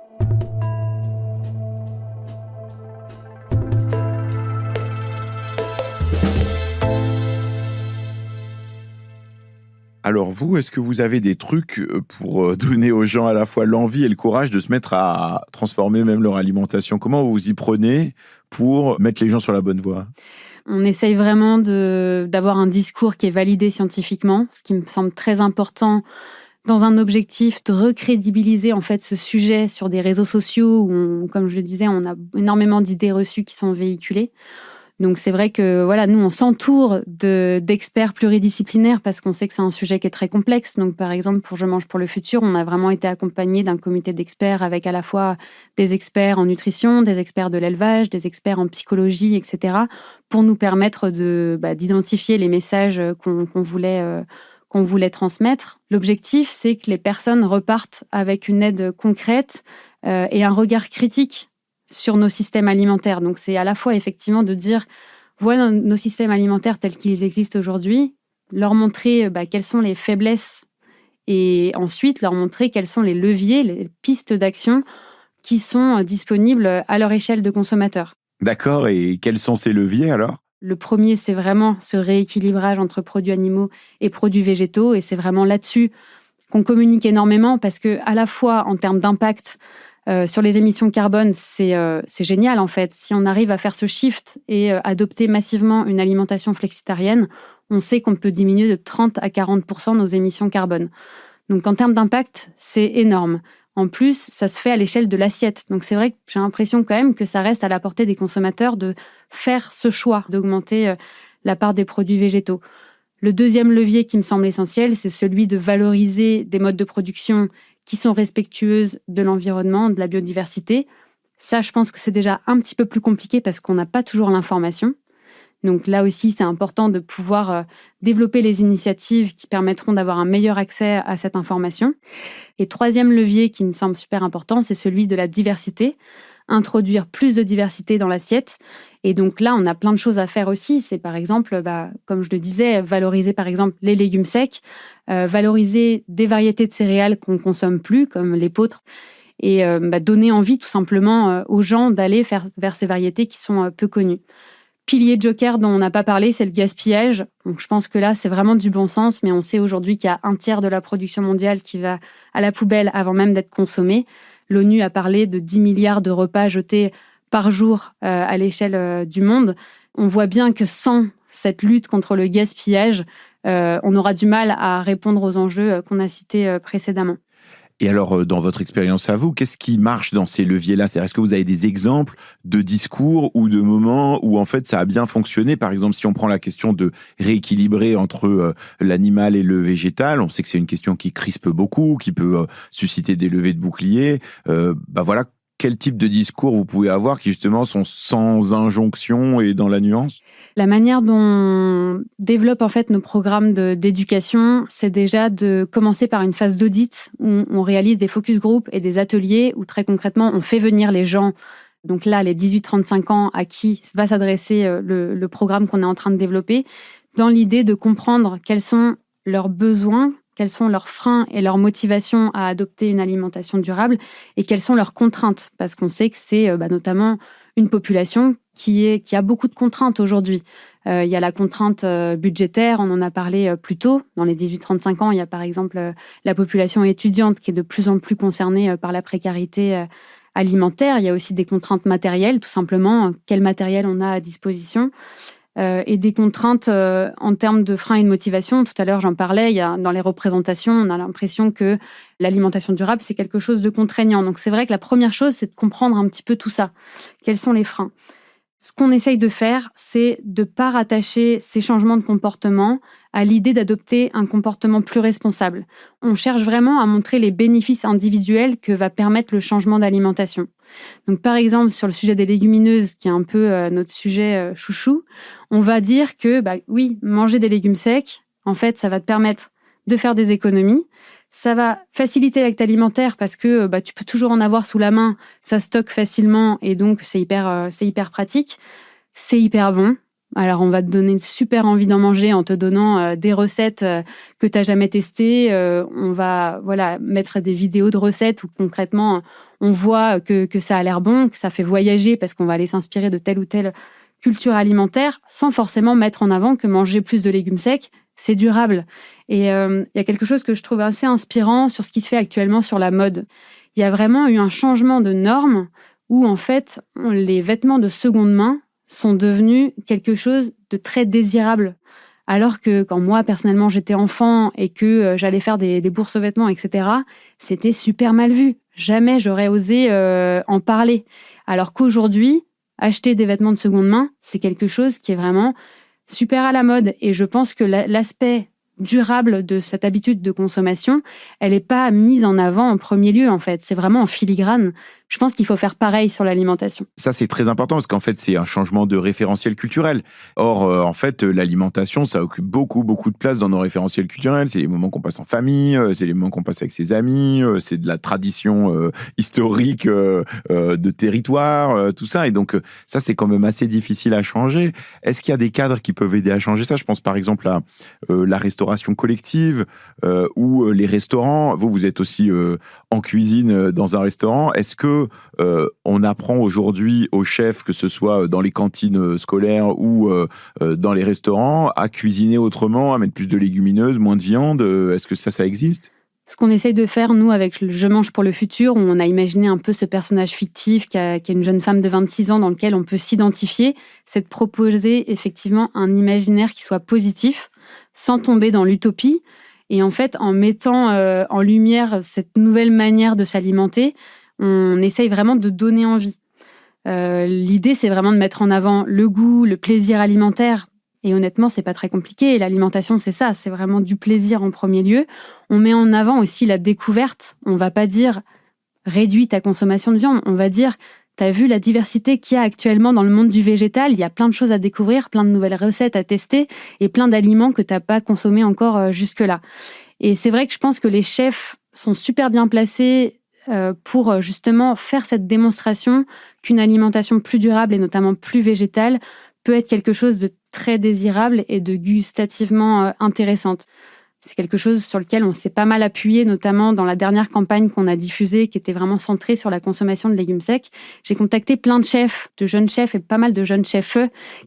Alors vous, est-ce que vous avez des trucs pour donner aux gens à la fois l'envie et le courage de se mettre à transformer même leur alimentation ? Comment vous vous y prenez pour mettre les gens sur la bonne voie ? On essaye vraiment d'avoir un discours qui est validé scientifiquement, ce qui me semble très important dans un objectif de recrédibiliser en fait ce sujet sur des réseaux sociaux où, comme je le disais, on a énormément d'idées reçues qui sont véhiculées. Donc c'est vrai que voilà, nous on s'entoure d'experts pluridisciplinaires parce qu'on sait que c'est un sujet qui est très complexe. Donc par exemple pour Je mange pour le futur, on a vraiment été accompagné d'un comité d'experts avec à la fois des experts en nutrition, des experts de l'élevage, des experts en psychologie, etc. pour nous permettre d'identifier les messages qu'on voulait transmettre. L'objectif, c'est que les personnes repartent avec une aide concrète et un regard critique sur nos systèmes alimentaires. Donc, c'est à la fois effectivement de dire, voilà nos systèmes alimentaires tels qu'ils existent aujourd'hui, leur montrer quelles sont les faiblesses et ensuite leur montrer quels sont les leviers, les pistes d'action qui sont disponibles à leur échelle de consommateurs. D'accord, et quels sont ces leviers alors ? Le premier, c'est vraiment ce rééquilibrage entre produits animaux et produits végétaux et c'est vraiment là-dessus qu'on communique énormément parce que à la fois en termes d'impact, sur les émissions carbone, c'est génial en fait. Si on arrive à faire ce shift et adopter massivement une alimentation flexitarienne, on sait qu'on peut diminuer de 30 à 40% nos émissions carbone. Donc en termes d'impact, c'est énorme. En plus, ça se fait à l'échelle de l'assiette. Donc c'est vrai que j'ai l'impression quand même que ça reste à la portée des consommateurs de faire ce choix, d'augmenter la part des produits végétaux. Le deuxième levier qui me semble essentiel, c'est celui de valoriser des modes de production qui sont respectueuses de l'environnement, de la biodiversité. Ça, je pense que c'est déjà un petit peu plus compliqué parce qu'on n'a pas toujours l'information. Donc là aussi, c'est important de pouvoir développer les initiatives qui permettront d'avoir un meilleur accès à cette information. Et troisième levier qui me semble super important, c'est celui de la diversité. Introduire plus de diversité dans l'assiette. Et donc là, on a plein de choses à faire aussi. C'est par exemple, comme je le disais, valoriser par exemple les légumes secs, valoriser des variétés de céréales qu'on ne consomme plus, comme l'épeautre, et donner envie tout simplement aux gens d'aller vers ces variétés qui sont peu connues. Pilier joker dont on n'a pas parlé, c'est le gaspillage. Donc je pense que là, c'est vraiment du bon sens, mais on sait aujourd'hui qu'il y a un tiers de la production mondiale qui va à la poubelle avant même d'être consommée. L'ONU a parlé de 10 milliards de repas jetés par jour à l'échelle du monde. On voit bien que sans cette lutte contre le gaspillage, on aura du mal à répondre aux enjeux qu'on a cités précédemment. Et alors, dans votre expérience à vous, qu'est-ce qui marche dans ces leviers-là? C'est-à-dire, est-ce que vous avez des exemples de discours ou de moments où, en fait, ça a bien fonctionné? Par exemple, si on prend la question de rééquilibrer entre l'animal et le végétal, on sait que c'est une question qui crispe beaucoup, qui peut susciter des levées de boucliers. Voilà, quel type de discours vous pouvez avoir qui, justement, sont sans injonction et dans la nuance? La manière dont on développe en fait nos programmes d'éducation, c'est déjà de commencer par une phase d'audit où on réalise des focus group et des ateliers où très concrètement on fait venir les gens, donc là les 18-35 ans à qui va s'adresser le programme qu'on est en train de développer, dans l'idée de comprendre quels sont leurs besoins, quels sont leurs freins et leurs motivations à adopter une alimentation durable et quelles sont leurs contraintes, parce qu'on sait que c'est notamment une population qui a beaucoup de contraintes aujourd'hui. Il y a la contrainte budgétaire, on en a parlé plus tôt. Dans les 18-35 ans, il y a par exemple la population étudiante qui est de plus en plus concernée par la précarité alimentaire. Il y a aussi des contraintes matérielles, tout simplement, quel matériel on a à disposition. Et des contraintes en termes de freins et de motivation. Tout à l'heure, j'en parlais, dans les représentations, on a l'impression que l'alimentation durable, c'est quelque chose de contraignant. Donc c'est vrai que la première chose, c'est de comprendre un petit peu tout ça. Quels sont les freins? Ce qu'on essaye de faire, c'est de ne pas rattacher ces changements de comportement à l'idée d'adopter un comportement plus responsable. On cherche vraiment à montrer les bénéfices individuels que va permettre le changement d'alimentation. Donc, par exemple, sur le sujet des légumineuses, qui est un peu notre sujet chouchou, on va dire que, oui, manger des légumes secs, en fait, ça va te permettre de faire des économies. Ça va faciliter l'acte alimentaire parce que tu peux toujours en avoir sous la main, ça stocke facilement et donc c'est hyper pratique. C'est hyper bon. Alors, on va te donner super envie d'en manger en te donnant des recettes que tu n'as jamais testées. On va mettre des vidéos de recettes où concrètement, on voit que ça a l'air bon, que ça fait voyager parce qu'on va aller s'inspirer de telle ou telle culture alimentaire sans forcément mettre en avant que manger plus de légumes secs, c'est durable. Et il y a quelque chose que je trouve assez inspirant sur ce qui se fait actuellement sur la mode. Il y a vraiment eu un changement de normes où, en fait, les vêtements de seconde main sont devenus quelque chose de très désirable. Alors que quand moi, personnellement, j'étais enfant et que j'allais faire des bourses aux vêtements, etc., c'était super mal vu. Jamais j'aurais osé en parler. Alors qu'aujourd'hui, acheter des vêtements de seconde main, c'est quelque chose qui est vraiment super à la mode. Et je pense que l'aspect durable de cette habitude de consommation, elle n'est pas mise en avant en premier lieu, en fait. C'est vraiment en filigrane. Je pense qu'il faut faire pareil sur l'alimentation. Ça, c'est très important parce qu'en fait, c'est un changement de référentiel culturel. Or, en fait, l'alimentation, ça occupe beaucoup, beaucoup de place dans nos référentiels culturels. C'est les moments qu'on passe en famille, c'est les moments qu'on passe avec ses amis, c'est de la tradition historique de territoire, tout ça. Et donc, ça, c'est quand même assez difficile à changer. Est-ce qu'il y a des cadres qui peuvent aider à changer ça? Je pense par exemple à la restauration collective ou les restaurants. Vous êtes aussi en cuisine dans un restaurant. Est-ce que on apprend aujourd'hui aux chefs, que ce soit dans les cantines scolaires ou dans les restaurants, à cuisiner autrement, à mettre plus de légumineuses, moins de viande? Est-ce que ça existe? Ce qu'on essaye de faire, nous, avec Je mange pour le futur, où on a imaginé un peu ce personnage fictif qui est une jeune femme de 26 ans dans lequel on peut s'identifier, c'est de proposer effectivement un imaginaire qui soit positif, sans tomber dans l'utopie. Et en fait, en mettant en lumière cette nouvelle manière de s'alimenter, on essaye vraiment de donner envie. L'idée, c'est vraiment de mettre en avant le goût, le plaisir alimentaire. Et honnêtement, c'est pas très compliqué. L'alimentation, c'est ça, c'est vraiment du plaisir en premier lieu. On met en avant aussi la découverte. On va pas dire réduis ta consommation de viande. On va dire, t'as vu la diversité qu'il y a actuellement dans le monde du végétal. Il y a plein de choses à découvrir, plein de nouvelles recettes à tester et plein d'aliments que t'as pas consommés encore jusque-là. Et c'est vrai que je pense que les chefs sont super bien placés pour justement faire cette démonstration qu'une alimentation plus durable et notamment plus végétale peut être quelque chose de très désirable et de gustativement intéressante. C'est quelque chose sur lequel on s'est pas mal appuyé, notamment dans la dernière campagne qu'on a diffusée, qui était vraiment centrée sur la consommation de légumes secs. J'ai contacté plein de chefs, de jeunes chefs et pas mal de jeunes chefs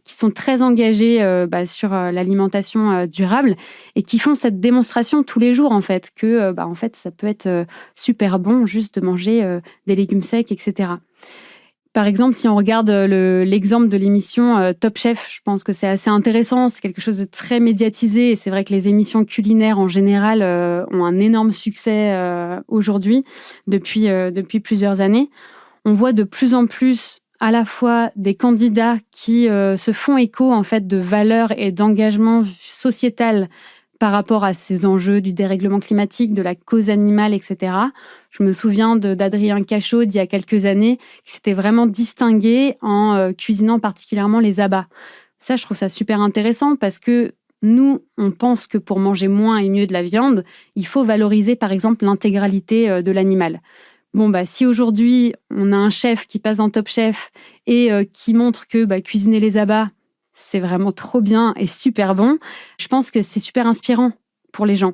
qui sont très engagés sur l'alimentation durable et qui font cette démonstration tous les jours, en fait, que en fait, ça peut être super bon juste de manger des légumes secs, etc. Par exemple, si on regarde l'exemple de l'émission Top Chef, je pense que c'est assez intéressant. C'est quelque chose de très médiatisé. Et c'est vrai que les émissions culinaires, en général, ont un énorme succès aujourd'hui, depuis plusieurs années. On voit de plus en plus à la fois des candidats qui se font écho en fait, de valeurs et d'engagement sociétal par rapport à ces enjeux du dérèglement climatique, de la cause animale, etc. Je me souviens d'Adrien Cachot d'il y a quelques années, qui s'était vraiment distingué en cuisinant particulièrement les abats. Ça, je trouve ça super intéressant parce que nous, on pense que pour manger moins et mieux de la viande, il faut valoriser par exemple l'intégralité de l'animal. Bon, si aujourd'hui, on a un chef qui passe dans Top Chef et qui montre que cuisiner les abats, c'est vraiment trop bien et super bon. Je pense que c'est super inspirant pour les gens.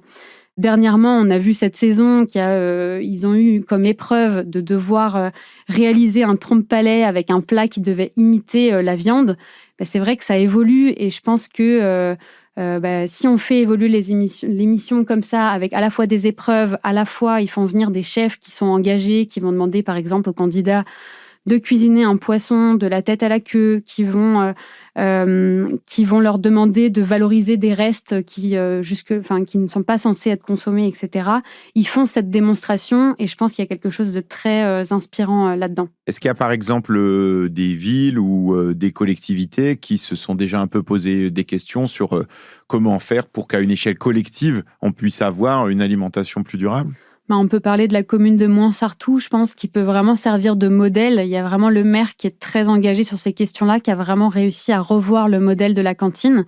Dernièrement, on a vu cette saison ils ont eu comme épreuve de devoir réaliser un trompe-palais avec un plat qui devait imiter la viande. C'est vrai que ça évolue et je pense que si on fait évoluer l'émission comme ça, avec à la fois des épreuves, à la fois ils font venir des chefs qui sont engagés, qui vont demander par exemple aux candidats de cuisiner un poisson de la tête à la queue, qui vont leur demander de valoriser des restes qui ne sont pas censés être consommés, etc. Ils font cette démonstration et je pense qu'il y a quelque chose de très inspirant là-dedans. Est-ce qu'il y a par exemple des villes ou des collectivités qui se sont déjà un peu posé des questions sur comment faire pour qu'à une échelle collective, on puisse avoir une alimentation plus durable ? On peut parler de la commune de Mouansartou, je pense, qui peut vraiment servir de modèle. Il y a vraiment le maire qui est très engagé sur ces questions-là, qui a vraiment réussi à revoir le modèle de la cantine.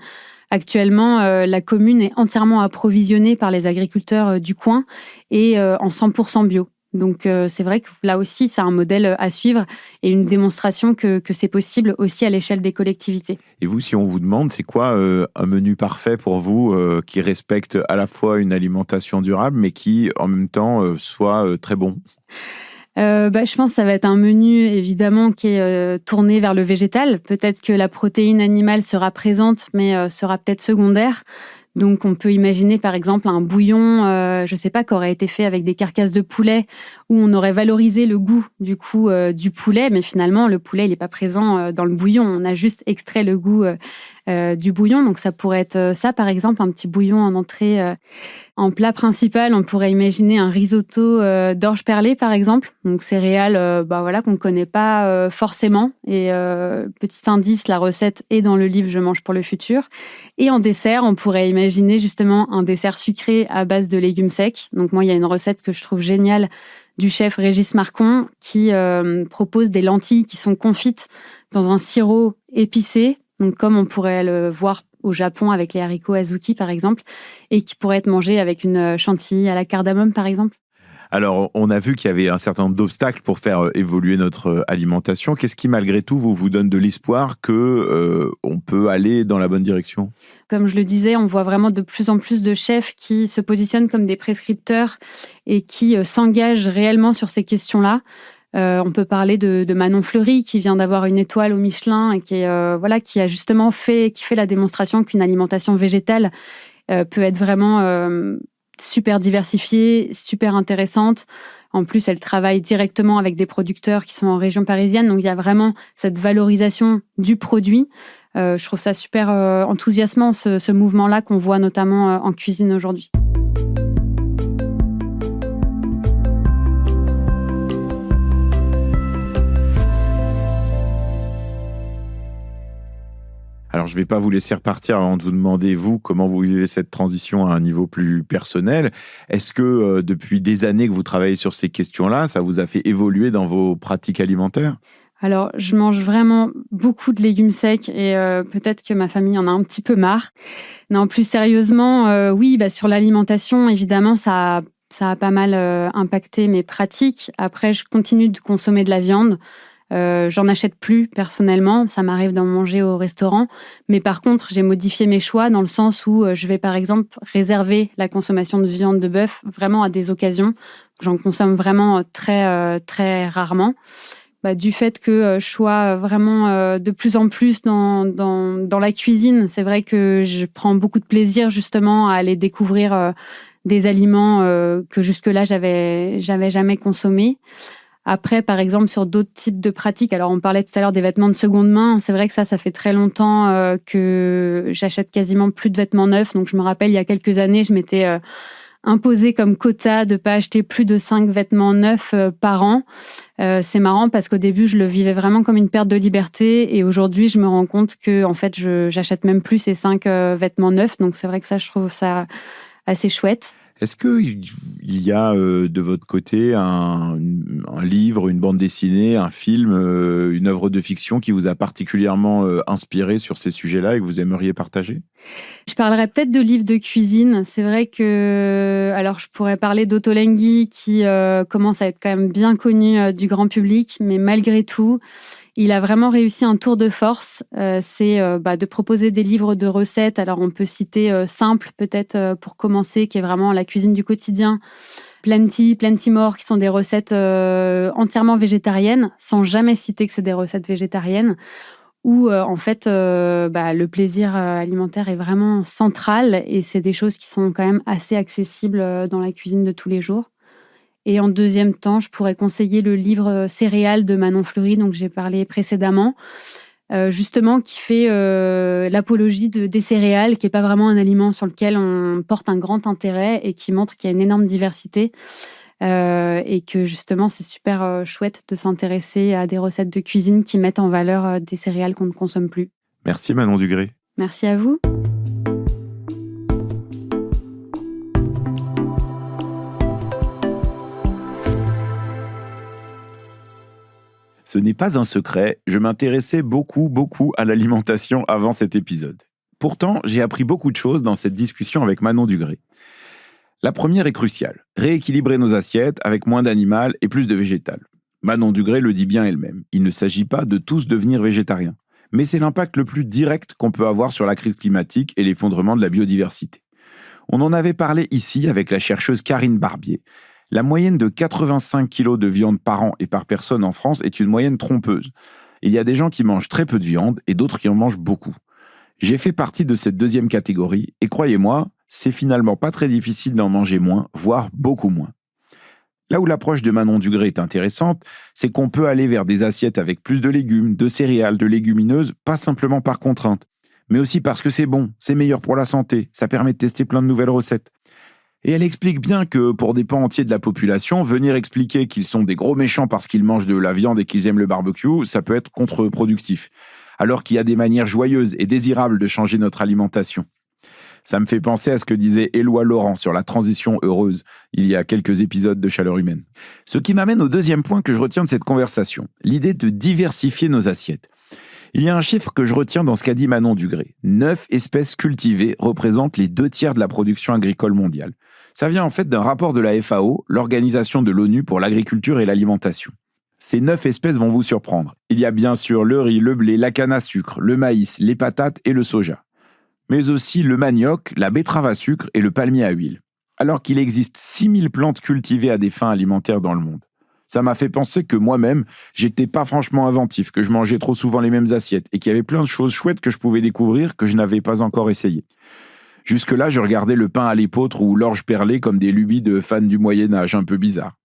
Actuellement, la commune est entièrement approvisionnée par les agriculteurs du coin et en 100% bio. Donc, c'est vrai que là aussi, c'est un modèle à suivre et une démonstration que c'est possible aussi à l'échelle des collectivités. Et vous, si on vous demande, c'est quoi un menu parfait pour vous qui respecte à la fois une alimentation durable, mais qui, en même temps, soit très bon ? Je pense que ça va être un menu, évidemment, qui est tourné vers le végétal. Peut-être que la protéine animale sera présente, mais sera peut-être secondaire. Donc, on peut imaginer, par exemple, un bouillon, je ne sais pas, qui aurait été fait avec des carcasses de poulet, où on aurait valorisé le goût du poulet, mais finalement, le poulet, il n'est pas présent dans le bouillon. On a juste extrait le goût du bouillon. Donc, ça pourrait être ça, par exemple, un petit bouillon en entrée. En plat principal, on pourrait imaginer un risotto d'orge perlée, par exemple. Donc, céréales qu'on ne connaît pas forcément. Et petit indice, la recette est dans le livre « Je mange pour le futur ». Et en dessert, on pourrait imaginer justement un dessert sucré à base de légumes secs. Donc, moi, il y a une recette que je trouve géniale du chef Régis Marcon qui propose des lentilles qui sont confites dans un sirop épicé. Donc, comme on pourrait le voir au Japon avec les haricots azuki, par exemple, et qui pourrait être mangé avec une chantilly à la cardamome, par exemple. Alors, on a vu qu'il y avait un certain nombre d'obstacles pour faire évoluer notre alimentation. Qu'est-ce qui, malgré tout, vous donne de l'espoir qu'on peut aller dans la bonne direction ? Comme je le disais, on voit vraiment de plus en plus de chefs qui se positionnent comme des prescripteurs et qui s'engagent réellement sur ces questions-là. On peut parler de Manon Fleury qui vient d'avoir une étoile au Michelin et qui a justement fait la démonstration qu'une alimentation végétale peut être vraiment super diversifiée, super intéressante. En plus, elle travaille directement avec des producteurs qui sont en région parisienne. Donc, il y a vraiment cette valorisation du produit. Je trouve ça super enthousiasmant, ce mouvement-là qu'on voit notamment en cuisine aujourd'hui. Alors, je ne vais pas vous laisser repartir avant de vous demander, vous, comment vous vivez cette transition à un niveau plus personnel. Est-ce que depuis des années que vous travaillez sur ces questions-là, ça vous a fait évoluer dans vos pratiques alimentaires ? Alors, je mange vraiment beaucoup de légumes secs et peut-être que ma famille en a un petit peu marre. Non, plus sérieusement, oui, sur l'alimentation, évidemment, ça a pas mal impacté mes pratiques. Après, je continue de consommer de la viande. J'en achète plus personnellement, ça m'arrive d'en manger au restaurant, mais par contre j'ai modifié mes choix dans le sens où je vais par exemple réserver la consommation de viande de bœuf vraiment à des occasions. J'en consomme vraiment très, très rarement. Du fait que je sois vraiment de plus en plus dans la cuisine, c'est vrai que je prends beaucoup de plaisir justement à aller découvrir des aliments que jusque-là j'avais jamais consommés. Après, par exemple, sur d'autres types de pratiques, alors on parlait tout à l'heure des vêtements de seconde main, c'est vrai que ça fait très longtemps que j'achète quasiment plus de vêtements neufs. Donc je me rappelle, il y a quelques années, je m'étais imposé comme quota de ne pas acheter plus de 5 vêtements neufs par an. C'est marrant parce qu'au début, je le vivais vraiment comme une perte de liberté et aujourd'hui, je me rends compte que en fait, j'achète même plus ces 5 vêtements neufs. Donc c'est vrai que ça, je trouve ça assez chouette. Est-ce qu'il y a de votre côté un livre, une bande dessinée, un film, une œuvre de fiction qui vous a particulièrement inspiré sur ces sujets-là et que vous aimeriez partager ? Je parlerais peut-être de livres de cuisine. C'est vrai que, alors je pourrais parler d'Ottolenghi qui commence à être quand même bien connu du grand public, mais malgré tout, il a vraiment réussi un tour de force. C'est de proposer des livres de recettes. Alors on peut citer Simple peut-être pour commencer, qui est vraiment la cuisine du quotidien. Plenty More, qui sont des recettes entièrement végétariennes, sans jamais citer que c'est des recettes végétariennes. Où en fait le plaisir alimentaire est vraiment central et c'est des choses qui sont quand même assez accessibles dans la cuisine de tous les jours. Et en deuxième temps, je pourrais conseiller le livre Céréales de Manon Fleury, dont j'ai parlé précédemment, justement qui fait l'apologie des céréales, qui n'est pas vraiment un aliment sur lequel on porte un grand intérêt et qui montre qu'il y a une énorme diversité. Et que justement, c'est super chouette de s'intéresser à des recettes de cuisine qui mettent en valeur des céréales qu'on ne consomme plus. Merci Manon Dugré. Merci à vous. Ce n'est pas un secret, je m'intéressais beaucoup à l'alimentation avant cet épisode. Pourtant, j'ai appris beaucoup de choses dans cette discussion avec Manon Dugré. La première est cruciale, rééquilibrer nos assiettes avec moins d'animal et plus de végétal. Manon Dugré le dit bien elle-même, il ne s'agit pas de tous devenir végétariens, mais c'est l'impact le plus direct qu'on peut avoir sur la crise climatique et l'effondrement de la biodiversité. On en avait parlé ici avec la chercheuse Karine Barbier. La moyenne de 85 kg de viande par an et par personne en France est une moyenne trompeuse. Il y a des gens qui mangent très peu de viande et d'autres qui en mangent beaucoup. J'ai fait partie de cette deuxième catégorie et croyez-moi, c'est finalement pas très difficile d'en manger moins, voire beaucoup moins. Là où l'approche de Manon Dugré est intéressante, c'est qu'on peut aller vers des assiettes avec plus de légumes, de céréales, de légumineuses, pas simplement par contrainte, mais aussi parce que c'est bon, c'est meilleur pour la santé, ça permet de tester plein de nouvelles recettes. Et elle explique bien que pour des pans entiers de la population, venir expliquer qu'ils sont des gros méchants parce qu'ils mangent de la viande et qu'ils aiment le barbecue, ça peut être contre-productif. Alors qu'il y a des manières joyeuses et désirables de changer notre alimentation. Ça me fait penser à ce que disait Éloi Laurent sur la transition heureuse, il y a quelques épisodes de Chaleur Humaine. Ce qui m'amène au deuxième point que je retiens de cette conversation, l'idée de diversifier nos assiettes. Il y a un chiffre que je retiens dans ce qu'a dit Manon Dugré. 9 espèces cultivées représentent les 2/3 de la production agricole mondiale. Ça vient en fait d'un rapport de la FAO, l'Organisation de l'ONU pour l'agriculture et l'alimentation. Ces 9 espèces vont vous surprendre. Il y a bien sûr le riz, le blé, la canne à sucre, le maïs, les patates et le soja. Mais aussi le manioc, la betterave à sucre et le palmier à huile. Alors qu'il existe 6000 plantes cultivées à des fins alimentaires dans le monde. Ça m'a fait penser que moi-même, j'étais pas franchement inventif, que je mangeais trop souvent les mêmes assiettes et qu'il y avait plein de choses chouettes que je pouvais découvrir que je n'avais pas encore essayé. Jusque-là, je regardais le pain à l'épeautre ou l'orge perlée comme des lubies de fans du Moyen-Âge, un peu bizarres.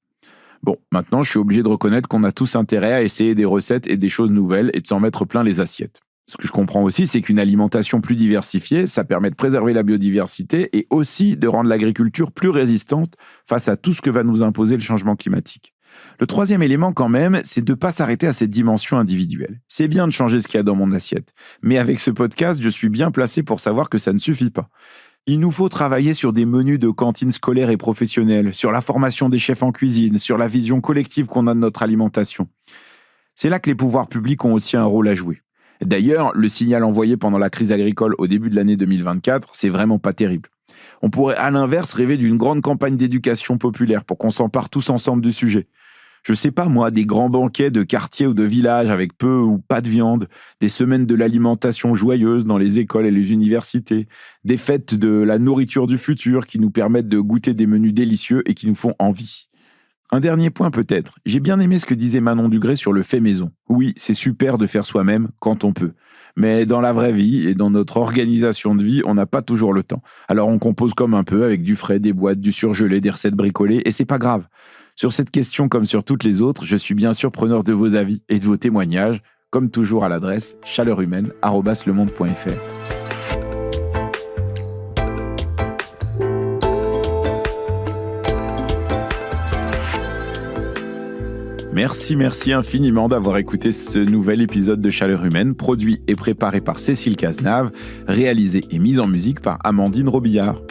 Bon, maintenant, je suis obligé de reconnaître qu'on a tous intérêt à essayer des recettes et des choses nouvelles et de s'en mettre plein les assiettes. Ce que je comprends aussi, c'est qu'une alimentation plus diversifiée, ça permet de préserver la biodiversité et aussi de rendre l'agriculture plus résistante face à tout ce que va nous imposer le changement climatique. Le troisième élément quand même, c'est de ne pas s'arrêter à cette dimension individuelle. C'est bien de changer ce qu'il y a dans mon assiette, mais avec ce podcast, je suis bien placé pour savoir que ça ne suffit pas. Il nous faut travailler sur des menus de cantines scolaires et professionnelles, sur la formation des chefs en cuisine, sur la vision collective qu'on a de notre alimentation. C'est là que les pouvoirs publics ont aussi un rôle à jouer. D'ailleurs, le signal envoyé pendant la crise agricole au début de l'année 2024, c'est vraiment pas terrible. On pourrait à l'inverse rêver d'une grande campagne d'éducation populaire pour qu'on s'empare tous ensemble du sujet. Je sais pas moi, des grands banquets de quartier ou de village avec peu ou pas de viande, des semaines de l'alimentation joyeuse dans les écoles et les universités, des fêtes de la nourriture du futur qui nous permettent de goûter des menus délicieux et qui nous font envie. Un dernier point peut-être, j'ai bien aimé ce que disait Manon Dugré sur le fait maison. Oui, c'est super de faire soi-même quand on peut. Mais dans la vraie vie et dans notre organisation de vie, on n'a pas toujours le temps. Alors on compose comme un peu avec du frais, des boîtes, du surgelé, des recettes bricolées et c'est pas grave. Sur cette question comme sur toutes les autres, je suis bien sûr preneur de vos avis et de vos témoignages, comme toujours à l'adresse chaleurhumaine@lemonde.fr. Merci infiniment d'avoir écouté ce nouvel épisode de Chaleur Humaine, produit et préparé par Cécile Cazenave, réalisé et mis en musique par Amandine Robillard.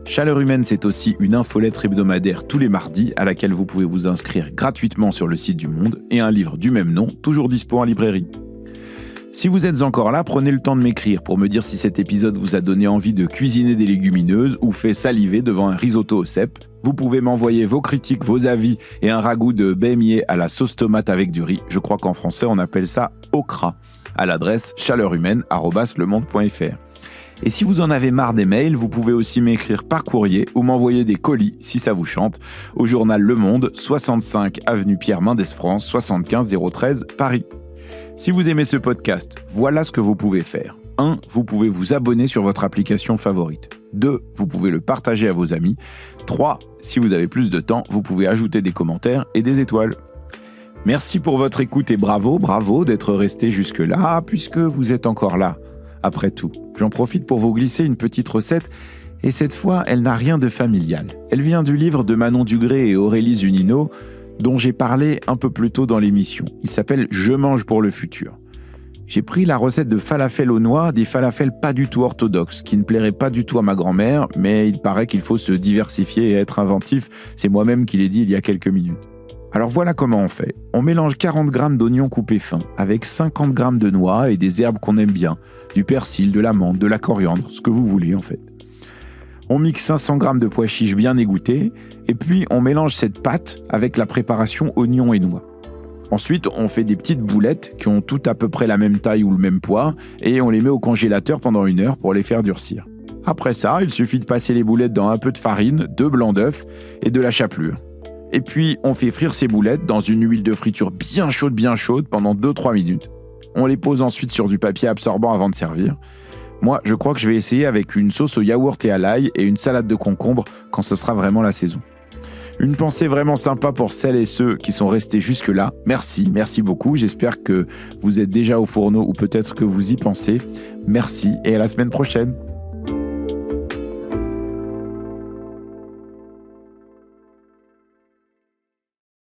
Chaleur Humaine, c'est aussi une infolettre hebdomadaire tous les mardis à laquelle vous pouvez vous inscrire gratuitement sur le site du Monde et un livre du même nom, toujours dispo en librairie. Si vous êtes encore là, prenez le temps de m'écrire pour me dire si cet épisode vous a donné envie de cuisiner des légumineuses ou fait saliver devant un risotto au cèpe. Vous pouvez m'envoyer vos critiques, vos avis et un ragoût de bémier à la sauce tomate avec du riz. Je crois qu'en français, on appelle ça okra, à l'adresse chaleurhumaine@lemonde.fr. Et si vous en avez marre des mails, vous pouvez aussi m'écrire par courrier ou m'envoyer des colis, si ça vous chante, au journal Le Monde, 65 avenue Pierre Mendès France, 75 013 Paris. Si vous aimez ce podcast, voilà ce que vous pouvez faire. 1. Vous pouvez vous abonner sur votre application favorite. 2. Vous pouvez le partager à vos amis. 3. Si vous avez plus de temps, vous pouvez ajouter des commentaires et des étoiles. Merci pour votre écoute et bravo d'être resté jusque-là, puisque vous êtes encore là. Après tout, j'en profite pour vous glisser une petite recette, et cette fois, elle n'a rien de familial. Elle vient du livre de Manon Dugré et Aurélie Zunino, dont j'ai parlé un peu plus tôt dans l'émission. Il s'appelle « Je mange pour le futur ». J'ai pris la recette de falafel aux noix, des falafels pas du tout orthodoxes, qui ne plairaient pas du tout à ma grand-mère, mais il paraît qu'il faut se diversifier et être inventif. C'est moi-même qui l'ai dit il y a quelques minutes. Alors voilà comment on fait. On mélange 40 g d'oignons coupés fins, avec 50 g de noix et des herbes qu'on aime bien, du persil, de la menthe, de la coriandre, ce que vous voulez en fait. On mixe 500 g de pois chiches bien égouttés, et puis on mélange cette pâte avec la préparation oignons et noix. Ensuite, on fait des petites boulettes qui ont toutes à peu près la même taille ou le même poids, et on les met au congélateur pendant 1 heure pour les faire durcir. Après ça, il suffit de passer les boulettes dans un peu de farine, 2 blancs d'œufs et de la chapelure. Et puis, on fait frire ces boulettes dans une huile de friture bien chaude pendant 2-3 minutes. On les pose ensuite sur du papier absorbant avant de servir. Moi, je crois que je vais essayer avec une sauce au yaourt et à l'ail et une salade de concombre quand ce sera vraiment la saison. Une pensée vraiment sympa pour celles et ceux qui sont restés jusque-là. Merci beaucoup. J'espère que vous êtes déjà au fourneau ou peut-être que vous y pensez. Merci et à la semaine prochaine.